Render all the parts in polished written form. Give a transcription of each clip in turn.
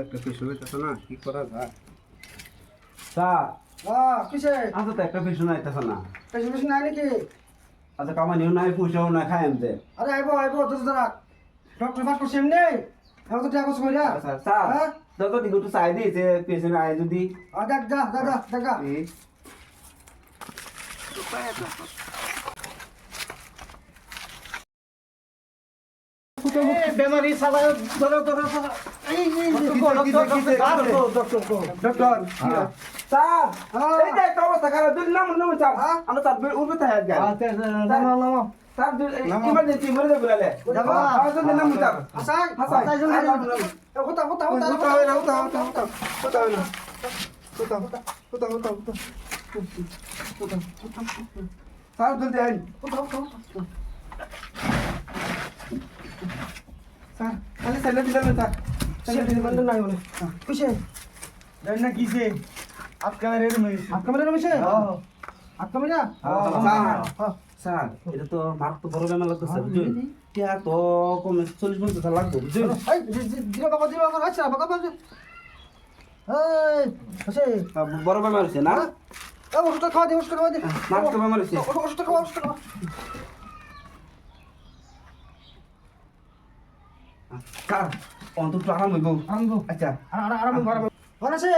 একটা পেশন হইতেছে না, কি করা যায়? স্যার কিসে? আচ্ছা তো একটা পেশন আইতেছে না। পেশন পেশন নাই নাকি? আচ্ছা কামানিও নাই পয়সাও নাই খাই আনতে। আরে আইবো দশ দাঁড়া। ডক্টর ফাট করছি এমনি। এখন তো টাকা কইরা। আচ্ছা স্যার যত দিকে একটু চাই দিই যে পেশেন্ট আয় যদি দেখ যা। বেমারি সালা ধরো এই ডক্টর স্যার এই যে একটা অবস্থা খারাপ দুই নাম স্যার আমরা স্যার উঠবে তাই আজকে নামো স্যার ইমার্জেন্সি মরে যাবে বলে যাবো আমাদের নাম স্যার হাসান হতা স্যার জলদি আইন স্যার খালি সাইলেন্ট দিলাম স্যার বন্ধ নাই বলে কিসে জানি না কিসে आपका मेरे में आपका मेरा रमेश है आपका मेरा স্যার এটা তো মার তো বড় বেমার লাগতেছে বুঝুন টিয়া তো কমে 40-50 লাগবে বুঝুন এই দিরা বাবা আচ্ছা বাবা এই আছে বড় বেমার হচ্ছে না ওষুধটা খাওয়া দে মার তো বেমার হচ্ছে ওষুধটা খাওয়া স্যার অন্তত আরাম হইব আচ্ছা আরাম ভালো আছে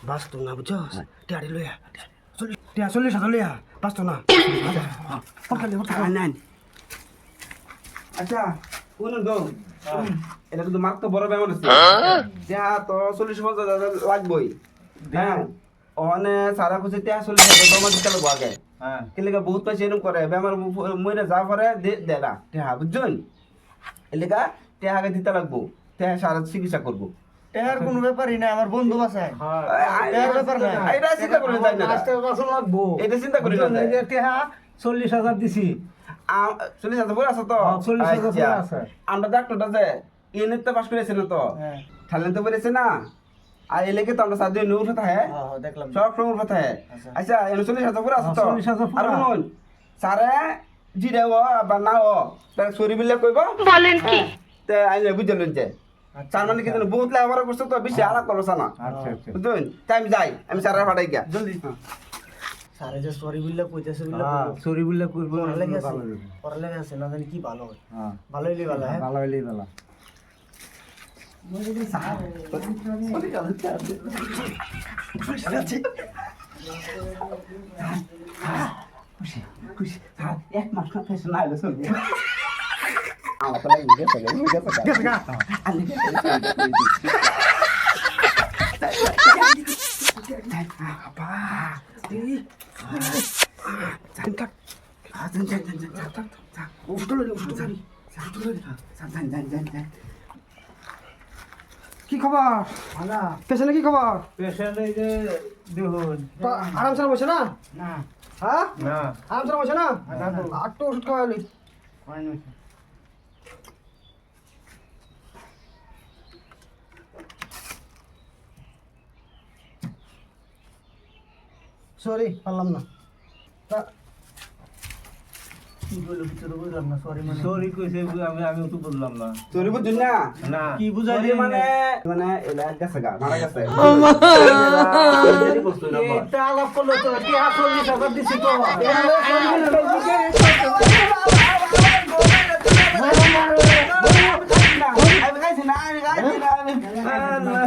বাস তো না বুঝছো টিয়াড়ি লইয়া টিয়া 40,000 লইয়া বাস তো না নেন আচ্ছা কোন গো এটা কিন্তু মার তো বড় বেমার হচ্ছে যা তো 40-50 লাগবেই হ্যাঁ ওখানে সারা খুশি টিয়া 40,000 তোমার দিতে লাগবো আগে हां কেলে বহুত পয়সা এরকম করে বেমার মইরা যা করে দেলা টিয়া বুঝছেন এলাকা টিয়া আগে দিতে লাগবো টিয়া সারা চিকিৎসা করবো এর কোনো ব্যাপারই না আমার বন্ধু বাসায় এর ব্যাপার না এটা চিন্তা করে যাই না আজকে বাসন লাগবো এটা চিন্তা করে না যায়। টিয়া 40,000 দিছি 40,000 বড় আছে তো 40,000 আচ্ছা। বড় আছে। আমরা ডাক্তারটা যে ইউনিট তো পাস করেছে না তো হ্যাঁ ঠালেন তো করেছে না আর এলাকে তো আমরা সাথে নূর হতা হ্যাঁ हां দেখলাম সব সময় হতা হ্যাঁ আচ্ছা 40,000 বড় আছে তো 40,000 পুরা। আর শুনুন সারে জিরে ও বা না ও তার সরি বিলে কইব বলেন কি তে আইলে বুঝলেন যে তার মানে কি জানো বহুত লেবার করছে তো বেশি আলাপ করছ না আচ্ছা আচ্ছা বুঝলেন তাই আমি যাই আমি সারা ফাটাই গিয়া জলদি সারে যে সরি বললে কইতেছে বললে সরি বললে কইবো পড়ালেখা আছে না জানি কি ভালো হয় हां ভালো হইলে ভালো হ্যাঁ ভালো হইলেই ভালো খুশি খুশি স্যার এক মাস না ফেস না আইলো চলবে আমার তো লাগি গেছে আমি গেছে আপা কি খবর ভালো পেশেন্টের কি খবর পেশেন্ট এই যে দেখুন আরাম সারা বসে না না হ্যাঁ না আরাম সারা বসে না আটটা ওষুধ খাওয়ালি হয় সরি পারলাম না কি বলে কিছু তো বুঝলাম না সরি মানে সরি কইছে আমি তো বললাম না তোর বুঝুন না না কি সরি বুঝাইলি মানে মানে এলা গেছে গা মারা গেছে এটা আলাপ করলো তো কি 40,000 দিছি তো আমি খাইছি না আমি খাইছি না